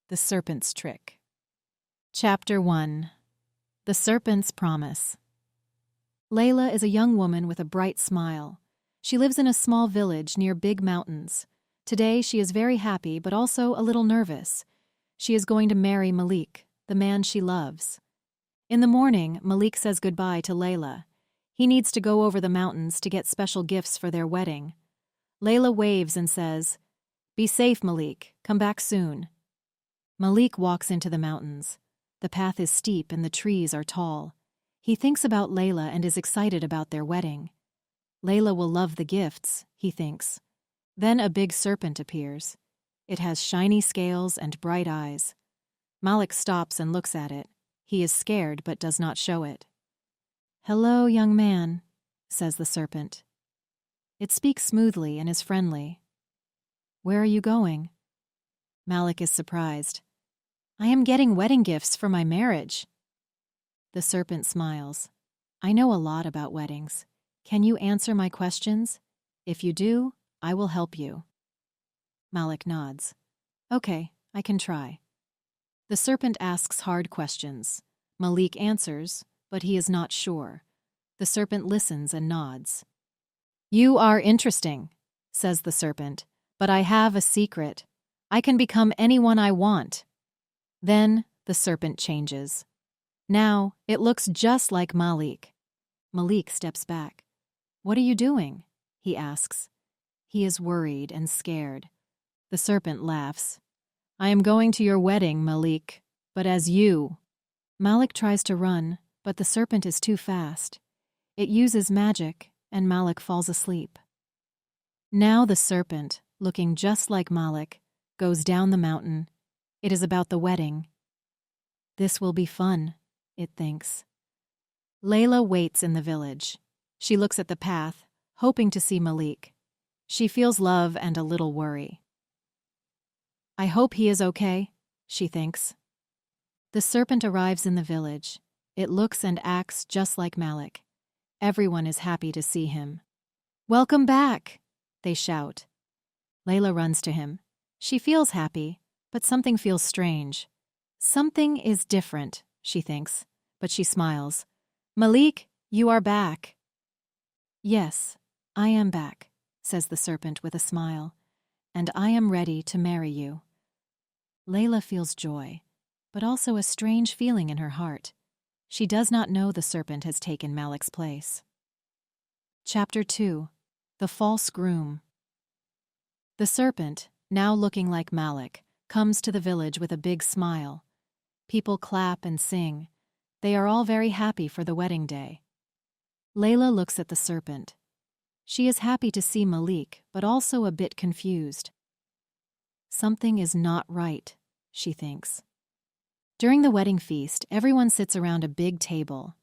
The Serpent's Trick. Chapter 1. The Serpent's Promise. Leila is a young woman with a bright smile. She lives in a small village near big mountains. Today she is very happy but also a little nervous. She is going to marry Malik, the man she loves. In the morning, Malik says goodbye to Leila. He needs to go over the mountains to get special gifts for their wedding. Leila waves and says, "Be safe, Malik. Come back soon." Malik walks into the mountains. The path is steep and the trees are tall. He thinks about Leila and is excited about their wedding. Leila will love the gifts, he thinks. Then a big serpent appears. It has shiny scales and bright eyes. Malik stops and looks at it. He is scared but does not show it. "Hello, young man," says the serpent. It speaks smoothly and is friendly. "Where are you going?" Malik is surprised. "I am getting wedding gifts for my marriage." The serpent smiles. "I know a lot about weddings. Can you answer my questions? If you do, I will help you." Malik nods. "Okay, I can try." The serpent asks hard questions. Malik answers, but he is not sure. The serpent listens and nods. "You are interesting," says the serpent, "but I have a secret. I can become anyone I want." Then the serpent changes. Now it looks just like Malik. Malik steps back. "What are you doing?" he asks. He is worried and scared. The serpent laughs. "I am going to your wedding, Malik, but as you." Malik tries to run, but the serpent is too fast. It uses magic, and Malik falls asleep. Now the serpent, looking just like Malik, goes down the mountain. It is about the wedding. This will be fun, it thinks. Leila waits in the village. She looks at the path, hoping to see Malik. She feels love and a little worry. "I hope he is okay," she thinks. The serpent arrives in the village. It looks and acts just like Malik. Everyone is happy to see him. "Welcome back," they shout. Leila runs to him. She feels happy, but something feels strange. Something is different, she thinks, but she smiles. "Malik, you are back." "Yes, I am back," says the serpent with a smile, "and I am ready to marry you." Leila feels joy, but also a strange feeling in her heart. She does not know the serpent has taken Malik's place. Chapter 2. The False Groom. The serpent, now looking like Malik, comes to the village with a big smile. People clap and sing. They are all very happy for the wedding day. Leila looks at the serpent. She is happy to see Malik, but also a bit confused. Something is not right, she thinks. During the wedding feast, everyone sits around a big table.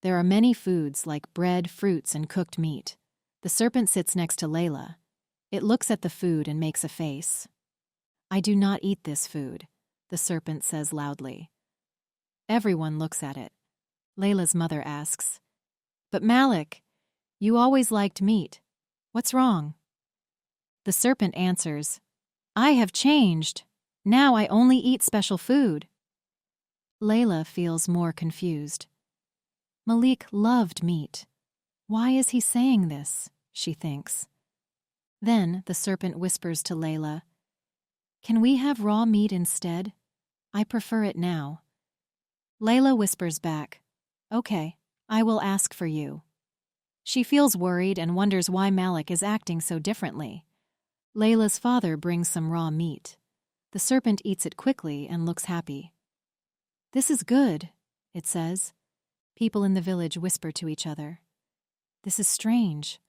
There are many foods like bread, fruits, and cooked meat. The serpent sits next to Leila. It looks at the food and makes a face. "I do not eat this food," the serpent says loudly. Everyone looks at it. Leila's mother asks, "But Malik, you always liked meat. What's wrong?" The serpent answers, "I have changed. Now I only eat special food." Leila feels more confused. Malik loved meat. Why is he saying this? She thinks. Then the serpent whispers to Leila, "Can we have raw meat instead? I prefer it now." Leila whispers back, "Okay, I will ask for you." She feels worried and wonders why Malik is acting so differently. Leila's father brings some raw meat. The serpent eats it quickly and looks happy. "This is good," it says. People in the village whisper to each other. "This is strange.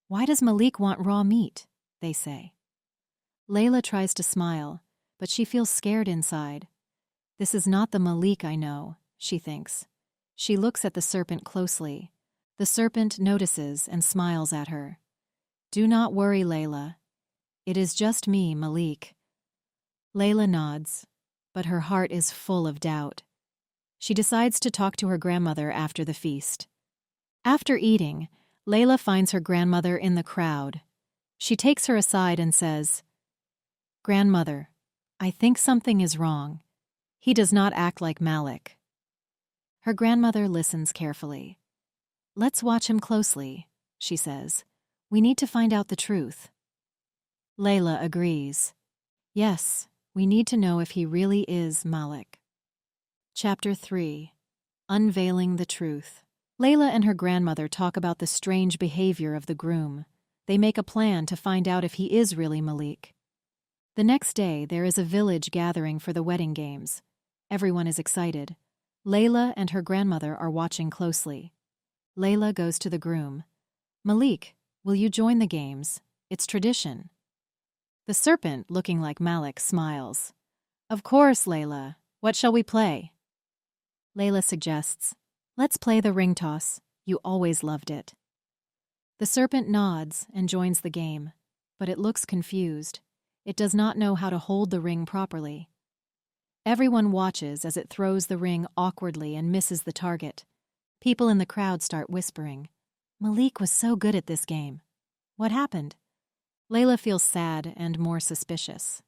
Why does Malik want raw meat?" they say. Leila tries to smile, but she feels scared inside. This is not the Malik I know, she thinks. She looks at the serpent closely. The serpent notices and smiles at her. "Do not worry, Leila. It is just me, Malik." Leila nods, but her heart is full of doubt. She decides to talk to her grandmother after the feast. After eating, Leila finds her grandmother in the crowd. She takes her aside and says, "Grandmother, I think something is wrong. He does not act like Malik. Her grandmother listens carefully. Let's watch him closely, she says. We need to find out the truth. Leila agrees. Yes, we need to know if he really is Malik. Chapter 3. Unveiling the Truth. Leila and her grandmother talk about the strange behavior of the groom. They make a plan to find out if he is really Malik. The next day, there is a village gathering for the wedding games. Everyone is excited. Leila and her grandmother are watching closely. Leila goes to the groom. Malik, will you join the games? It's tradition. The serpent, looking like Malik, smiles. Of course, Leila. What shall we play? Leila suggests, let's play the ring toss. You always loved it. The serpent nods and joins the game, but it looks confused. It does not know how to hold the ring properly. Everyone watches as it throws the ring awkwardly and misses the target. People in the crowd start whispering, Malik was so good at this game. What happened? Leila feels sad and more suspicious.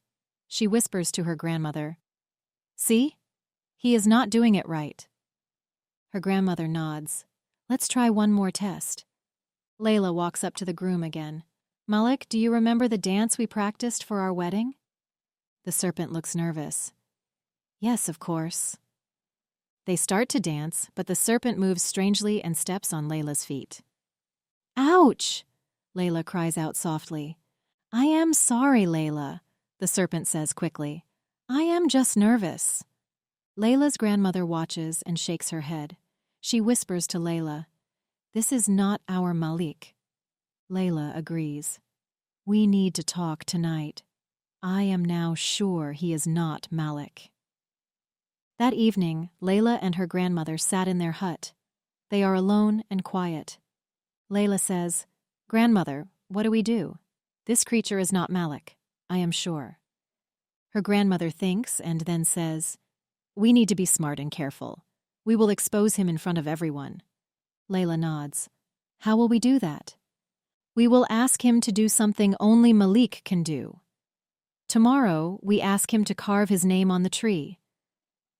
She whispers to her grandmother, See? He is not doing it right. Her grandmother nods. Let's try one more test. Leila walks up to the groom again. Malik, do you remember the dance we practiced for our wedding? The serpent looks nervous. Yes, of course. They start to dance, but the serpent moves strangely and steps on Leila's feet. Ouch! Leila cries out softly. I am sorry, Leila, the serpent says quickly. I am just nervous. Leila's grandmother watches and shakes her head. She whispers to Leila, This is not our Malik. Leila agrees. We need to talk tonight. I am now sure he is not Malik. That evening, Leila and her grandmother sat in their hut. They are alone and quiet. Leila says, Grandmother, what do we do? This creature is not Malik, I am sure. Her grandmother thinks and then says, We need to be smart and careful. We will expose him in front of everyone. Leila nods. How will we do that? We will ask him to do something only Malik can do. Tomorrow, we ask him to carve his name on the tree.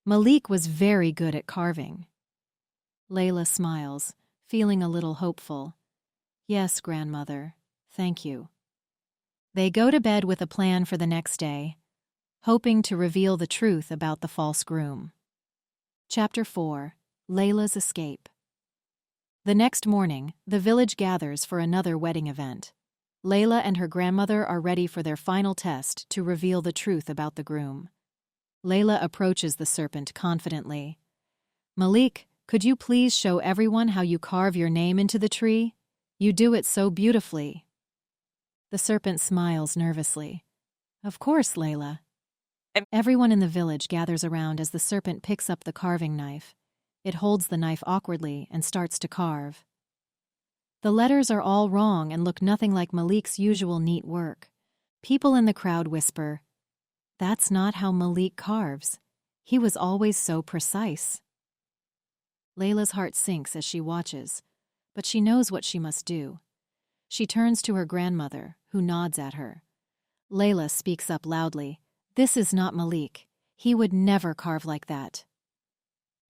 Malik was very good at carving. Leila smiles, feeling a little hopeful. Yes, grandmother, thank you. They go to bed with a plan for the next day, hoping to reveal the truth about the false groom. Chapter 4. Leila's Escape. The next morning, the village gathers for another wedding event. Leila and her grandmother are ready for their final test to reveal the truth about the groom. Leila approaches the serpent confidently. Malik, could you please show everyone how you carve your name into the tree? You do it so beautifully. The serpent smiles nervously. Of course, Leila. Everyone in the village gathers around as the serpent picks up the carving knife. It holds the knife awkwardly and starts to carve. The letters are all wrong and look nothing like Malik's usual neat work. People in the crowd whisper, That's not how Malik carves. He was always so precise. Leila's heart sinks as she watches, but she knows what she must do. She turns to her grandmother, who nods at her. Leila speaks up loudly. This is not Malik. He would never carve like that.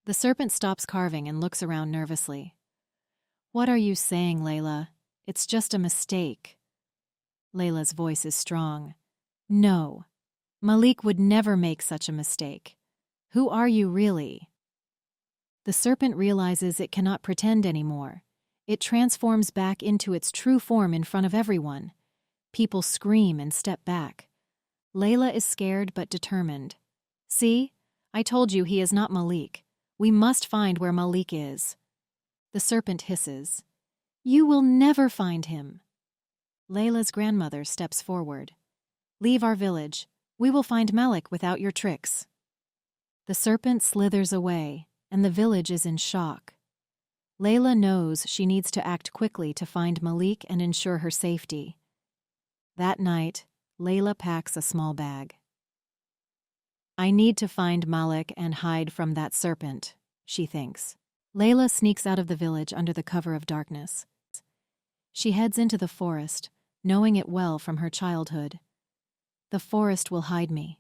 The serpent stops carving and looks around nervously. What are you saying, Leila? It's just a mistake. Leila's voice is strong. No, Malik would never make such a mistake. Who are you really? The serpent realizes it cannot pretend anymore. It transforms back into its true form in front of everyone. People scream and step back. Leila is scared but determined. See? I told you he is not Malik. We must find where Malik is. The serpent hisses. You will never find him. Leila's grandmother steps forward. Leave our village. We will find Malik without your tricks. The serpent slithers away, and the village is in shock. Leila knows she needs to act quickly to find Malik and ensure her safety. That night, Leila packs a small bag. I need to find Malik and hide from that serpent, she thinks. Leila sneaks out of the village under the cover of darkness. She heads into the forest, knowing it well from her childhood. The forest will hide me.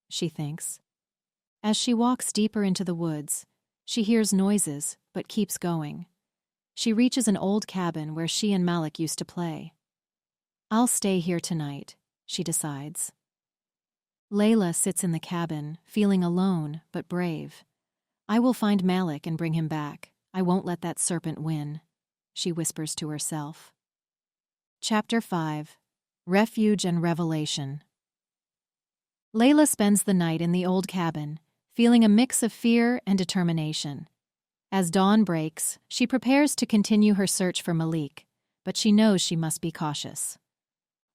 she thinks. As she walks deeper into the woods, she hears noises but keeps going. She reaches an old cabin where she and Malik used to play. I'll stay here tonight, she decides. Leila sits in the cabin, feeling alone but brave. I will find Malik and bring him back. I won't let that serpent win, she whispers to herself. Chapter 5. Refuge and Revelation. Leila spends the night in the old cabin, feeling a mix of fear and determination. As dawn breaks, she prepares to continue her search for Malik, but she knows she must be cautious.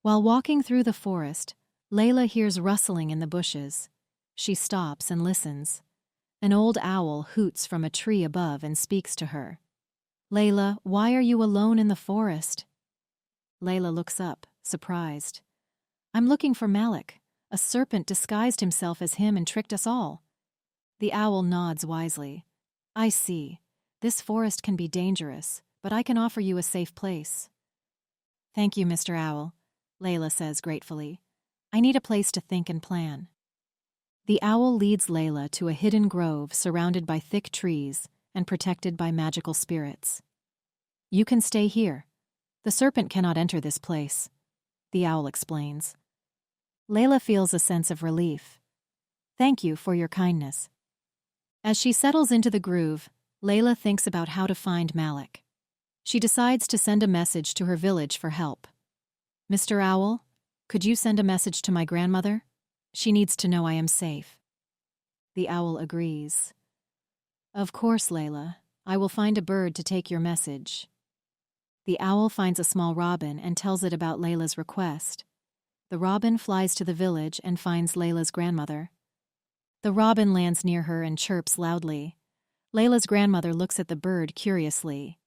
While walking through the forest, Leila hears rustling in the bushes. She stops and listens. An old owl hoots from a tree above and speaks to her. Leila, why are you alone in the forest? Leila looks up, surprised. I'm looking for Malik. A serpent disguised himself as him and tricked us all. The owl nods wisely. I see. This forest can be dangerous, but I can offer you a safe place. Thank you, Mr. Owl, Leila says gratefully. I need a place to think and plan. The owl leads Leila to a hidden grove surrounded by thick trees and protected by magical spirits. You can stay here. The serpent cannot enter this place, the owl explains. Leila feels a sense of relief. Thank you for your kindness. As she settles into the groove, Leila thinks about how to find Malik. She decides to send a message to her village for help. Mr. Owl, could you send a message to my grandmother? She needs to know I am safe. The owl agrees. Of course, Leila. I will find a bird to take your message. The owl finds a small robin and tells it about Leila's request. The robin flies to the village and finds Leila's grandmother. The robin lands near her and chirps loudly. Leila's grandmother looks at the bird curiously.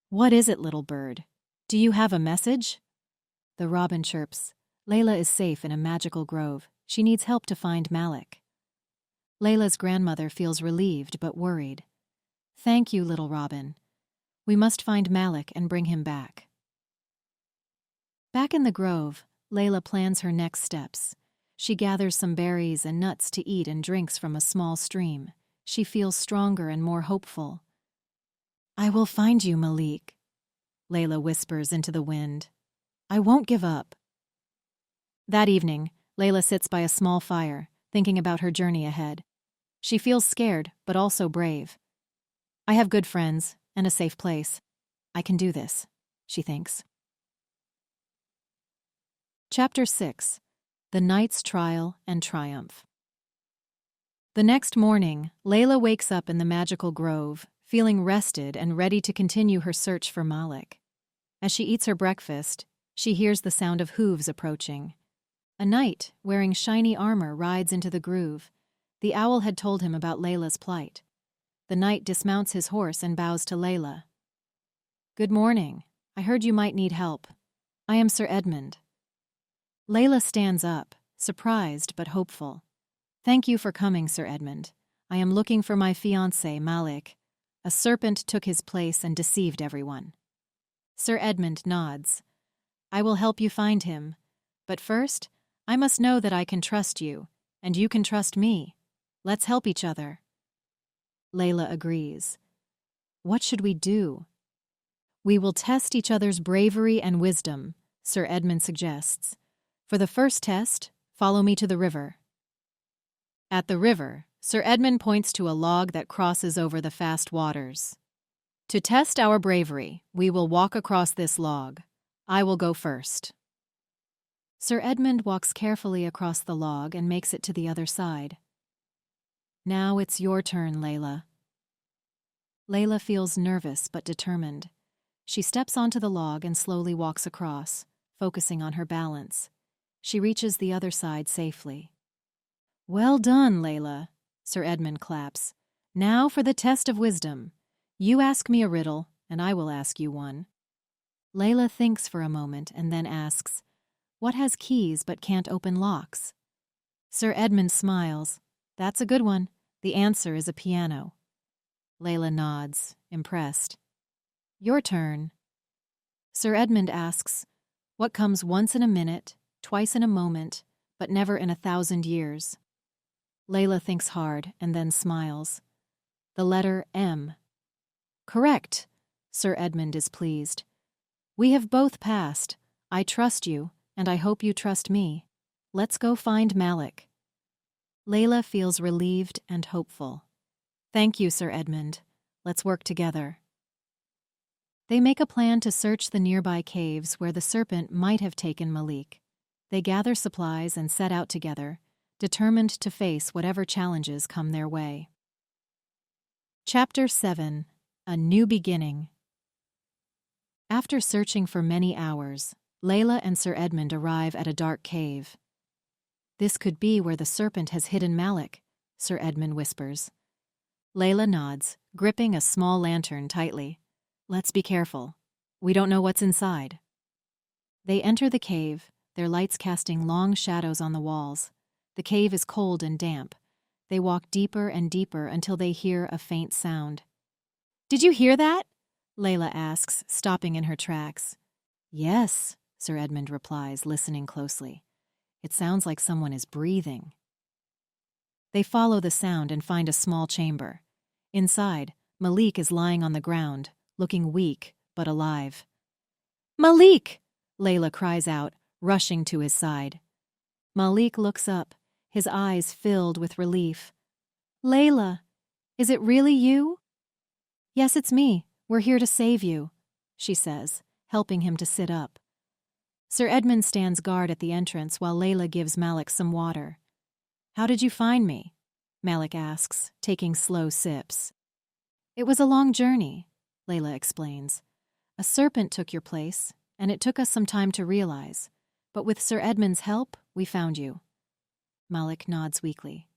What is it, little bird? Do you have a message? The robin chirps. Leila is safe in a magical grove. She needs help to find Malik. Leila's grandmother feels relieved but worried. Thank you, little robin. We must find Malik and bring him back. Back in the grove, Leila plans her next steps. She gathers some berries and nuts to eat and drinks from a small stream. She feels stronger and more hopeful. I will find you, Malik, Leila whispers into the wind. I won't give up. That evening, Leila sits by a small fire, thinking about her journey ahead. She feels scared, but also brave. I have good friends and a safe place. I can do this, she thinks. Chapter 6. The Knight's Trial and Triumph. The next morning, Leila wakes up in the magical grove, feeling rested and ready to continue her search for Malik. As she eats her breakfast, she hears the sound of hooves approaching. A knight, wearing shiny armor, rides into the grove. The owl had told him about Leila's plight. The knight dismounts his horse and bows to Leila. Good morning. I heard you might need help. I am Sir Edmund. Leila stands up, surprised but hopeful. Thank you for coming, Sir Edmund. I am looking for my fiancé, Malik. A serpent took his place and deceived everyone. Sir Edmund nods. I will help you find him. But first, I must know that I can trust you, and you can trust me. Let's help each other. Leila agrees. What should we do? We will test each other's bravery and wisdom, Sir Edmund suggests. For the first test, follow me to the river. At the river, Sir Edmund points to a log that crosses over the fast waters. To test our bravery, we will walk across this log. I will go first. Sir Edmund walks carefully across the log and makes it to the other side. Now it's your turn, Leila. Leila feels nervous but determined. She steps onto the log and slowly walks across, focusing on her balance. She reaches the other side safely. Well done, Leila, Sir Edmund claps. Now for the test of wisdom. You ask me a riddle, and I will ask you one. Leila thinks for a moment and then asks, what has keys but can't open locks? Sir Edmund smiles. That's a good one. The answer is a piano. Leila nods, impressed. Your turn. Sir Edmund asks, what comes once in a minute, twice in a moment, but never in 1,000 years? Leila thinks hard and then smiles. The letter M. Correct. Sir Edmund is pleased. We have both passed. I trust you, and I hope you trust me. Let's go find Malik. Leila feels relieved and hopeful. Thank you, Sir Edmund. Let's work together. They make a plan to search the nearby caves where the serpent might have taken Malik. They gather supplies and set out together, determined to face whatever challenges come their way. Chapter 7. A New Beginning. After searching for many hours, Leila and Sir Edmund arrive at a dark cave. This could be where the serpent has hidden Malik, Sir Edmund whispers. Leila nods, gripping a small lantern tightly. Let's be careful. We don't know what's inside. They enter the cave, their lights casting long shadows on the walls. The cave is cold and damp. They walk deeper and deeper until they hear a faint sound. Did you hear that? Leila asks, stopping in her tracks. Yes, Sir Edmund replies, listening closely. It sounds like someone is breathing. They follow the sound and find a small chamber. Inside, Malik is lying on the ground, looking weak but alive. Malik! Leila cries out, rushing to his side. Malik looks up, his eyes filled with relief. Leila, is it really you? Yes, it's me. We're here to save you, she says, helping him to sit up. Sir Edmund stands guard at the entrance while Leila gives Malik some water. How did you find me? Malik asks, taking slow sips. It was a long journey, Leila explains. A serpent took your place, and it took us some time to realize. But with Sir Edmund's help, we found you. Malik nods weakly.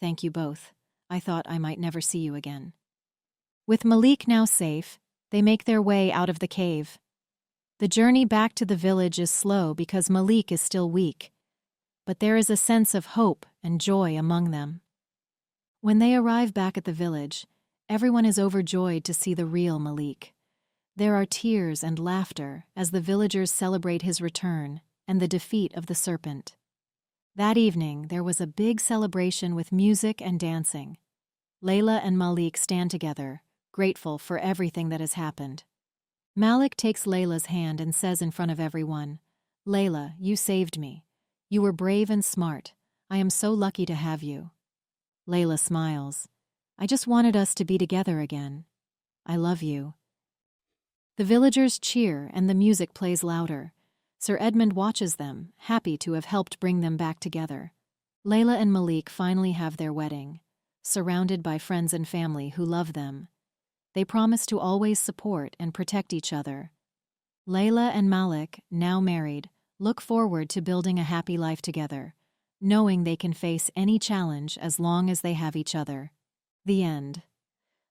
Thank you both. I thought I might never see you again. With Malik now safe, they make their way out of the cave. The journey back to the village is slow because Malik is still weak, but there is a sense of hope and joy among them. When they arrive back at the village, everyone is overjoyed to see the real Malik. There are tears and laughter as the villagers celebrate his return and the defeat of the serpent. That evening, there was a big celebration with music and dancing. Leila and Malik stand together, grateful for everything that has happened. Malik takes Leila's hand and says in front of everyone, Leila, you saved me. You were brave and smart. I am so lucky to have you. Leila smiles. I just wanted us to be together again. I love you. The villagers cheer and the music plays louder. Sir Edmund watches them, happy to have helped bring them back together. Leila and Malik finally have their wedding, surrounded by friends and family who love them. They promise to always support and protect each other. Leila and Malik, now married, look forward to building a happy life together, knowing they can face any challenge as long as they have each other. The end.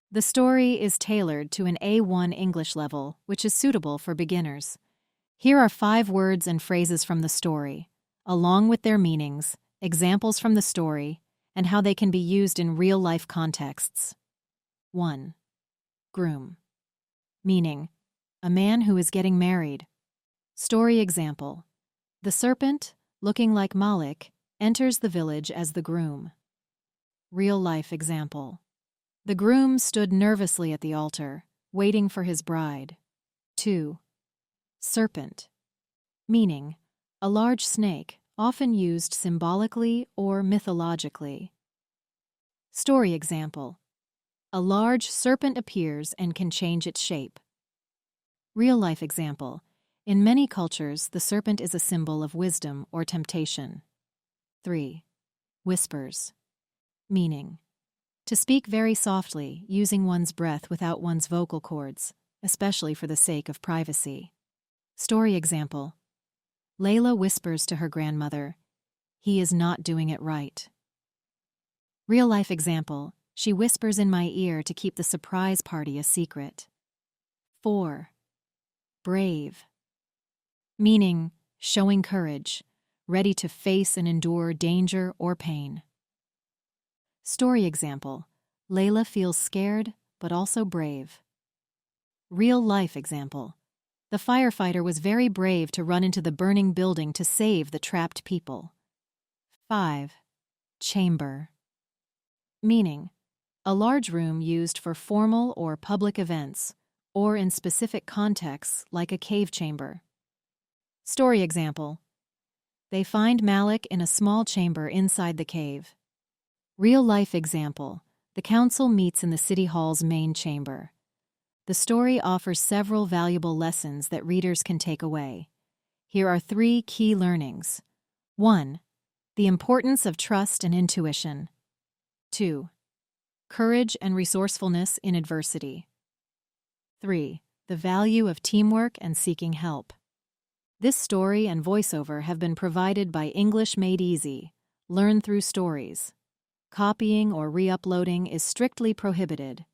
The story is tailored to an A1 English level, which is suitable for beginners. Here are 5 words and phrases from the story, along with their meanings, examples from the story, and how they can be used in real-life contexts. 1. Groom. Meaning, a man who is getting married. Story example. The serpent, looking like Malik, enters the village as the groom. Real-life example. The groom stood nervously at the altar, waiting for his bride. 2. Serpent. Meaning, a large snake, often used symbolically or mythologically. Story example. A large serpent appears and can change its shape. Real-life example. In many cultures, the serpent is a symbol of wisdom or temptation. 3. Whispers. Meaning, to speak very softly, using one's breath without one's vocal cords, especially for the sake of privacy. Story example. Leila whispers to her grandmother, "He is not doing it right." Real-life example. She whispers in my ear to keep the surprise party a secret. 4. Brave. Meaning, showing courage, ready to face and endure danger or pain. Story example. Leila feels scared, but also brave. Real-life example. The firefighter was very brave to run into the burning building to save the trapped people. 5. Chamber. Meaning, a large room used for formal or public events, or in specific contexts like a cave chamber. Story example. They find Malik in a small chamber inside the cave. Real-life example. The council meets in the city hall's main chamber. The story offers several valuable lessons that readers can take away. Here are 3 key learnings. 1. The importance of trust and intuition. 2. Courage and resourcefulness in adversity. 3. The value of teamwork and seeking help. This story and voiceover have been provided by English Made Easy. Learn through stories. Copying or re-uploading is strictly prohibited.